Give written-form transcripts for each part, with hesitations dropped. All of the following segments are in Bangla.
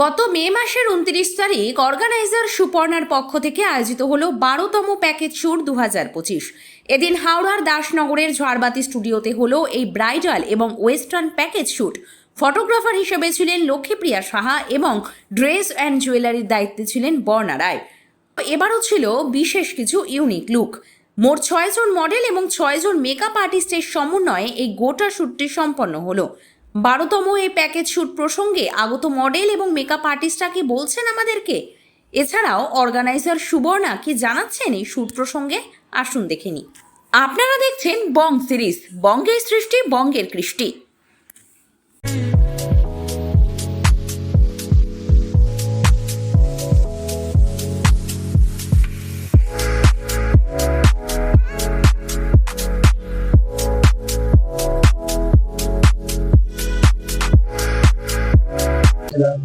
গত মে মাসের 29 তারিখ অর্গানাইজার সুপর্ণার পক্ষ থেকে আয়োজিত হলো 12তম প্যাকেজ শ্যুট 2025। এদিন হাওড়ার দাসনগরের ঝাড়বাতি স্টুডিওতে হলো এই ব্রাইডাল এবং ওয়েস্টার্ন প্যাকেজ শ্যুট। ফটোগ্রাফার হিসেবে ছিলেন লক্ষ্মীপ্রিয়া সাহা এবং ড্রেস অ্যান্ড জুয়েলারির দায়িত্বে ছিলেন বর্ণা রায়। এবারও ছিল বিশেষ কিছু ইউনিক লুক। মোট 6 জন মডেল এবং 6 জন মেকআপ আর্টিস্টের সমন্বয়ে এই গোটা শ্যুটটি সম্পন্ন হলো। 12তম এই প্যাকেজ শ্যুট প্রসঙ্গে আগত মডেল এবং মেকআপ আর্টিস্টরা কি বলছেন আমাদেরকে, এছাড়াও অর্গানাইজার সুবর্ণা কি জানাচ্ছেন এই শ্যুট প্রসঙ্গে, আসুন দেখে নিই। আপনারা দেখছেন বং সিরিজ, বঙ্গের সৃষ্টি বঙ্গের কৃষ্টি।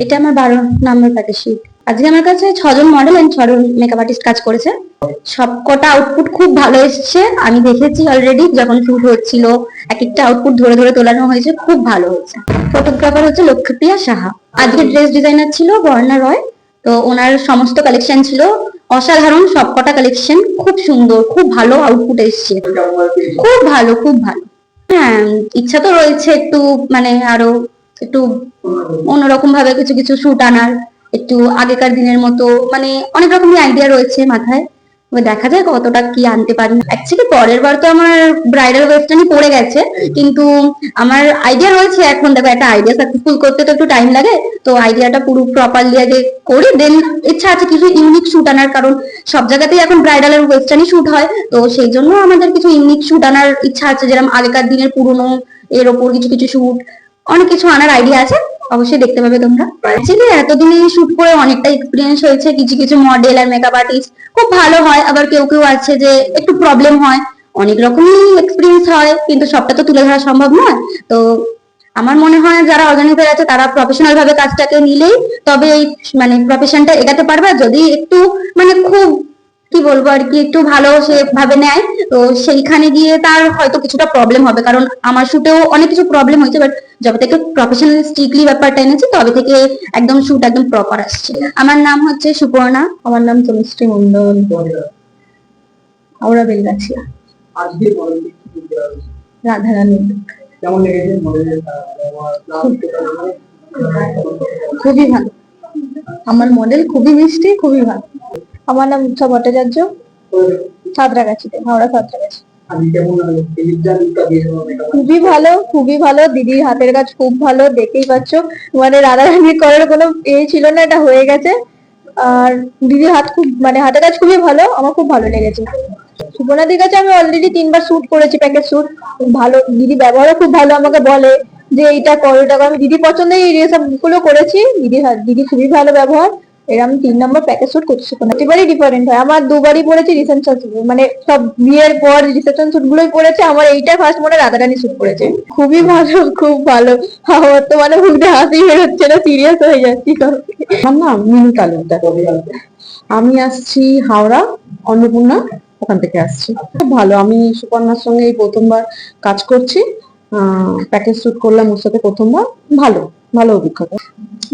এটা আমার 12 নম্বর প্যাকেজ শিট। আজকে আমার কাছে 6 জন মডেল এন্ড 6 জন মেকআপ আর্টিস্ট কাজ করেছে। সবকটা আউটপুট খুব ভালো এসেছে। আমি দেখেছি অলরেডি যখন শুট হচ্ছিল, এক একটা আউটপুট ধরে ধরে তোলানো হয়েছে, খুব ভালো হয়েছে। ফটোগ্রাফার হচ্ছে লক্ষ্মীপ্রিয়া সাহা। আজকে ড্রেস ডিজাইনার ছিল বর্ণা রয়। তো ওনার সমস্ত কালেকশন ছিল অসাধারণ, সবকটা কালেকশন খুব সুন্দর, খুব ভালো আউটপুট এসেছে, খুব ভালো খুব ভালো। হ্যাঁ, ইচ্ছা তো রয়েছে একটু আরো একটু অন্যরকম ভাবে কিছু কিছু শুট আনার, একটু আগেকার দিনের মতো, অনেক রকমের আইডিয়া রয়েছে মাথায়। দেখা যায় কতটা কি আনতে পারি। অ্যাকচুয়ালি পরের বার তো আমার ব্রাইডাল ওয়েস্টার্নই পড়ে গেছে, কিন্তু আমার আইডিয়া রয়েছে। এখন দেখো, একটা আইডিয়া সাকসেসফুল করতে তো একটু টাইম লাগে। তো আইডিয়াটা পুরো প্রপারলি আগে করি, দেন ইচ্ছা আছে কিছু ইউনিক শুট আনার, কারণ সব জায়গাতেই এখন ব্রাইডাল আর ওয়েস্টার্নই শুট হয়। তো সেই জন্য আমাদের কিছু ইউনিক শুট আনার ইচ্ছা আছে, যেরকম আগেকার দিনের পুরনো এর ওপর কিছু কিছু শুট, অনেক কিছু আনার আইডিয়া আছে। অবশ্যই দেখতে পাবে তোমরা। অ্যাকচুয়ালি এতদিনে শুট করে অনেকটা এক্সপিরিয়েন্স হয়েছে। কিছু কিছু মডেল আর মেকআপ আর্টিস্ট খুব ভালো হয়, আবার কেউ কেউ আছে যে একটু প্রবলেম হয়। অনেক রকমই এক্সপিরিয়েন্স হয়, কিন্তু সবটা তো তুলে ধরা সম্ভব নয়। তো আমার মনে হয় যারা অর্গানাইজার আছে তারা প্রফেশনাল ভাবে কাজটাকে নিলেই তবে এই প্রফেশনটা এগাতে পারবে। যদি একটু খুব কি বলবো আর কি, একটু ভালো সেভাবে নেয়, তো সেইখানে গিয়ে তার হয়তো কিছুটা প্রবলেম হবে। কারণ আমার শুটেও অনেক কিছু প্রবলেম হয়েছে, বাট যবে থেকে প্রফেশনাল স্ট্রিক্টলি ব্যাপারটা এনেছি তবে থেকে একদম শুট একদম প্রপার আসছে। আমার নাম হচ্ছে সুপর্ণা। আমার নাম তনুশ্রী মন্ডল, হাওড়া বেলগাছিয়া। রাধারানী। খুবই ভালো, আমার মডেল খুবই মিষ্টি, খুবই ভালো। আমার নাম উৎসা ভট্টাচার্য, সাঁতরাগাছিতে, হাওড়া সাঁতরাগাছি। খুবই ভালো, খুবই ভালো। দিদির হাতের কাজ খুব ভালো, দেখেই পাচ্ছ। রাধারানী করার কোনো ছিল না, এটা হয়ে গেছে। আর দিদির হাত খুব হাতের কাজ খুবই ভালো, আমার খুব ভালো লেগেছে। সুপর্ণাদির কাছে আমি অলরেডি 3বার শুট করেছি, প্যাকেজ শুট। ভালো, দিদি ব্যবহারও খুব ভালো, আমাকে বলে যে এইটা করো, এটা করো। আমি দিদি পছন্দের এই সব গুলো করেছি। দিদি খুবই ভালো ব্যবহার। এরকম 3 নম্বর প্যাকেজ শুট করছি। একেবারেই ডিফারেন্ট হয়। আমার 2বারই পড়েছি রিসেপশন শুট, সব বিয়ের পর রিসেপশন শুট গুলোই পড়েছে, আমার এইটা ফার্স্ট মনে রাধারানী শুট করেছে। খুবই ভালো, খুব ভালো। আমার তো মুখে হাসি বেরোচ্ছে না, সিরিয়াস হয়ে যাচ্ছি। আমার নাম মিনি তালুকদার। আমি আসছি হাওড়া অন্নপূর্ণা, ওখান থেকে আসছি। খুব ভালো। আমি সুপর্ণার সঙ্গে এই প্রথমবার কাজ করছি, প্যাকেজ শুট করলাম ওর সাথে প্রথমবার। ভালো ভালো অভিজ্ঞতা।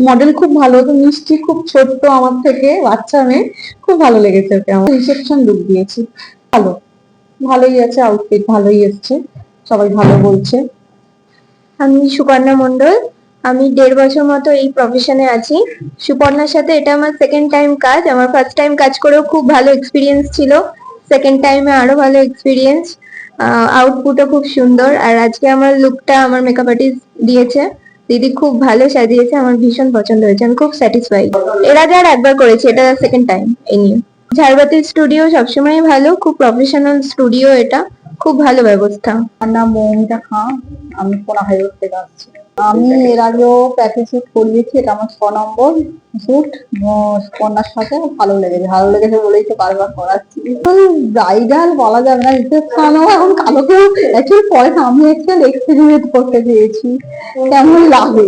মডেল খুব ভালো, তো মিষ্টি, খুব ছোট্ট, আমার থেকে বাচ্চা মেয়ে। খুব ভালো লেগেছে ওকে। আমার রিসেপশন লুক দিয়েছি, ভালো, ভালোই আছে, আউটফিট ভালোই এসছে, সবাই ভালো বলছে। আমি সুপর্ণা মন্ডল। আমি 1.5 বছর মতো এই প্রফেশনে আছি। সুপর্ণার সাথে এটা আমার সেকেন্ড টাইম কাজ। আমার ফার্স্ট টাইম কাজ করেও খুব ভালো এক্সপিরিয়েন্স ছিল, সেকেন্ড টাইমে আরো ভালো এক্সপিরিয়েন্স। আউটপুটও খুব সুন্দর। আর আজকে আমার লুকটা আমার মেকআপ আর্টিস্ট দিয়েছে, দিদি খুব ভালো সাজিয়েছে, আমার ভীষণ পছন্দ হয়েছে, আমি খুব স্যাটিসফাইড। এর আগে আর একবার করেছি, এটা সেকেন্ড টাইম এই নিয়ে। ঝাড়বাতি স্টুডিও সবসময় ভালো, খুব প্রফেশনাল স্টুডিও, এটা খুব ভালো ব্যবস্থা। আমার নাম মৌমিতা খাঁ, আমি কোনা হাইরোড থেকে আসছি। আমি এর আগেও প্যাকেজ শুট করিয়েছি, এটা আমার 6 নম্বর শুট। কন্যার সাথে ভালো লেগেছে বলেই তো বারবার করাচ্ছি। ব্রাইডাল বলা যাবে না, রিসেপশনও এখন কালোকেও অ্যাকচুয়ালি পরে আমি এক্সপেরিমেন্ট করতে চেয়েছি কেমন লাগে।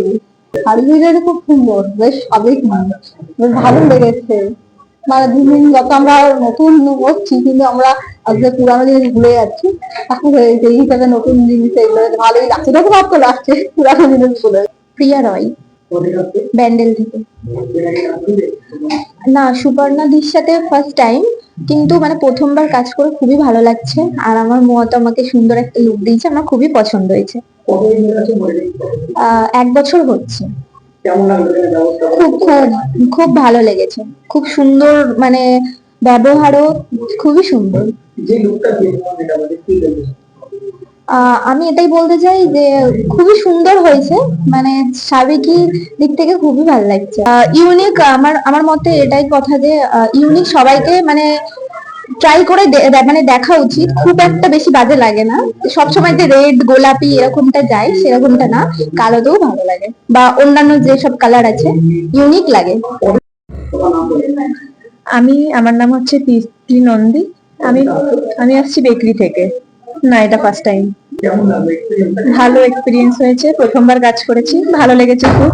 শাড়িটা খুব সুন্দর, বেশ সাবেক মানুষ, বেশ ভালো লেগেছে। দিন দিন যত আমরা নতুন করছি, কিন্তু আমরা আজকে পুরানো জিনিস ভুলে যাচ্ছি। এখন সেই হিসাবে নতুন জিনিস এগুলো ভালোই লাগছে, যত ভাব তো লাগছে পুরানো জিনিস গুলো। প্রিয়া রয়। ব্যান্ডেল থেকে। না, সুপর্ণাদির সাথে ফার্স্ট টাইম, কিন্তু মানে প্রথমবার কাজ করে খুবই ভালো লাগছে। আর আমার মত আমাকে সুন্দর একটা লুক দিয়েছে, আমার খুবই পছন্দ হয়েছে। 1 বছর হচ্ছে। খুব খুব খুব ভালো লেগেছে, খুব সুন্দর, মানে ব্যবহারও খুবই সুন্দর। আমি এটাই বলতে চাই যে খুবই সুন্দর হয়েছে, মানে সাবেকি দিক থেকে খুবই ভালো লাগছে। ইউনিক, আমার মতে এটাই কথা যে ইউনিক সবাইকে মানে ট্রাই করে মানে দেখা উচিত। খুব একটা বেশি বাজে লাগে না, সবসময় যে রেড গোলাপি এরকমটা যায় সেরকমটা না, কালোতেও ভালো লাগে, বা অন্যান্য যেসব কালার আছে ইউনিক লাগে। আমার নাম হচ্ছে পিস্তি নন্দী। আমি আমি আসছি বেকরি থেকে। না, এটা ফার্স্ট টাইম। ভালো এক্সপিরিয়েন্স হয়েছে, প্রথমবার কাজ করেছি, ভালো লেগেছে খুব,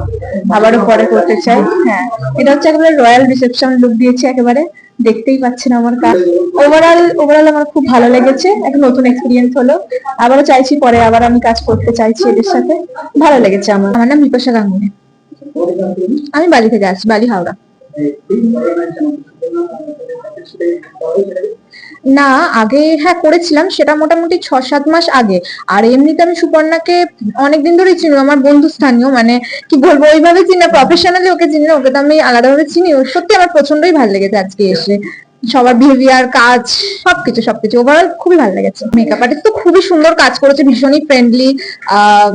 আবারও পরে করতে চাই। হ্যাঁ, এটা হচ্ছে একেবারে রয়্যাল রিসেপশন লুক দিয়েছে, একেবারে দেখতেই পাচ্ছেন আমার কাজ। ওভারঅল আমার খুব ভালো লেগেছে, একটা নতুন এক্সপিরিয়েন্স হলো, আবারও চাইছি পরে আবার আমি কাজ করতে চাইছি এদের সাথে, ভালো লেগেছে। আমার নাম বিপাশা গাঙ্গুলি। আমি বালি থেকে আসছি, বালি হাওড়া। না, আগে হ্যাঁ করেছিলাম, সেটা মোটামুটি 6-7 মাস আগে। আর এমনিতে আমি সুপর্ণাকে অনেকদিন ধরেই চিনি, আমার বন্ধু স্থানীয়, মানে কি বলবো, ওইভাবে চিনি না, প্রফেশনালি ওকে চিনি না, ওকে তো আমি আলাদাভাবে চিনি। ওর সত্যি আমার প্রচন্ডই ভালো লেগেছে আজকে এসে, সবার বিহেভিয়ার, কাজ, সবকিছু ওভারঅল খুবই ভালো লেগেছে। মেকআপ আর্টিস্ট তো খুবই সুন্দর কাজ করেছে, ভীষণই ফ্রেন্ডলি।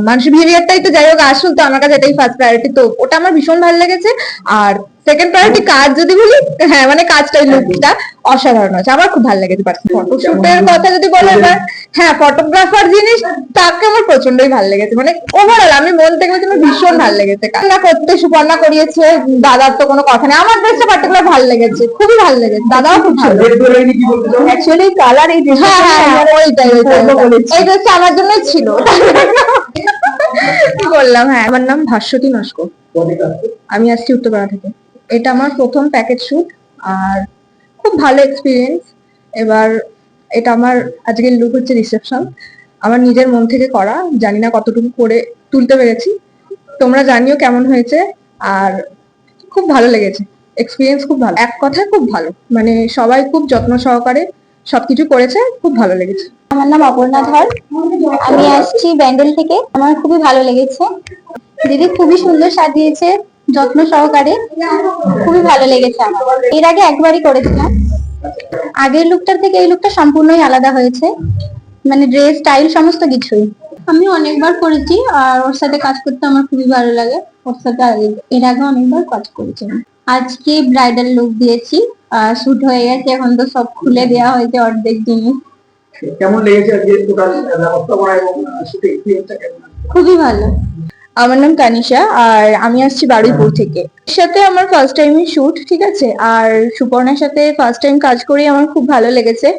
মানুষের বিহেভিয়ারটাই তো যাই হোক আসল, তো আমার কাছে এটাই ফার্স্ট প্রায়োরিটি, তো ওটা আমার ভীষণ ভালো লেগেছে। আর সেকেন্ড প্রায়োরিটি কাজ যদি বলি, হ্যাঁ মানে কাজটাই, লুকটা অসাধারণ হয়েছে, আমার খুব ভালো লেগেছে। ফটোশুটের কথা যদি বলো এবার, হ্যাঁ ফটোগ্রাফার জিনিস তাকে আমার প্রচন্ডই ভালো লেগেছে, মানে ওভারঅল আমি মন থেকে বলছি আমার ভীষণ ভালো লেগেছে। কান্না করতে সুপর্ণা করিয়েছে, দাদার তো কোনো কথা নেই, আমার ড্রেসটা পার্টিকুলার ভালো লেগেছে, খুবই ভালো লেগেছে, দাদাও খুব ভালো। অ্যাকচুয়ালি কালার এই ড্রেসটা, হ্যাঁ ওইটাই এই ড্রেসটা আমার জন্যই ছিল। কি বললাম, হ্যাঁ আমার নাম ভাস্বতী নস্কর, আমি আসছি উত্তরপাড়া থেকে। এটা আমার প্রথম প্যাকেজ শুট, আর খুব ভালো এক্সপিরিয়েন্স। এবার এটা আমার আজকের লুক হচ্ছে রিসেপশন, আমার নিজের মন থেকে করা, জানি না কতটুকু করে তুলতে পেরেছি, তোমরা জানিও কেমন হয়েছে। আর খুব ভালো লেগেছে, এক্সপিরিয়েন্স খুব ভালো, এক কথায় খুব ভালো, মানে সবাই খুব যত্ন সহকারে সবকিছু করেছে, খুব ভালো লেগেছে। আমার নাম অপর্ণা ধর, আমি আসছি ব্যান্ডেল থেকে। আমার খুবই ভালো লেগেছে, দিদি খুবই সুন্দর সাজিয়েছে, যত্ন সহকারে, খুবই ভালো লেগেছে আমার। এর আগে একবারই করেছিলাম, আগের লুকটার থেকে এই লুকটা সম্পূর্ণই আলাদা হয়েছে, মানে ড্রেস স্টাইল সমস্ত কিছুই। আমি অনেকবার করেছি, আর ওর সাথে কাজ করতে আমার খুবই ভালো লাগে। ওর সাথে এর আগে অনেকবার কাজ করেছি। আজকে ব্রাইডাল লুক দিয়েছি, শুট হয়ে গেছে, এখন তো সব খুলে দেওয়া হয়েছে অর্ধেক জিনিস। কেমন লেগেছে আজকে টোটাল ব্যবস্থাপনা এবং শুটিং এক্সপেরিয়েন্সটা কেমন? খুবই ভালো। আমার নাম কানিশা, আর আমি আসছি বারুইপুর থেকে। এর সাথে আমার ফার্স্ট টাইমই শুট, ঠিক আছে। আর সুপর্ণার সাথে ফার্স্ট টাইম কাজ করে আমার খুব ভালো লেগেছে,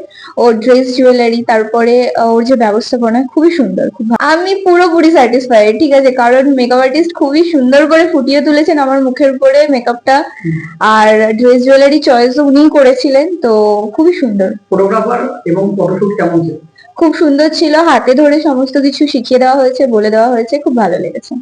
ওর ড্রেস, জুয়েলারি, তারপরে ওর যে ব্যবস্থাপনা খুবই সুন্দর, আমি পুরোপুরি স্যাটিসফাইড, ঠিক আছে, কারণ মেকআপ আর্টিস্ট খুবই সুন্দর করে ফুটিয়ে তুলেছেন আমার মুখের উপরে মেকআপটা, আর ড্রেস জুয়েলারি চয়েসও উনিই করেছিলেন, তো খুবই সুন্দর। ফটোগ্রাফার এবং ফটোশুট কেমন ছিল? খুব সুন্দর ছিল, হাতে ধরে সমস্ত কিছু শিখিয়ে দেওয়া হয়েছে, বলে দেওয়া হয়েছে, খুব ভালো লেগেছে।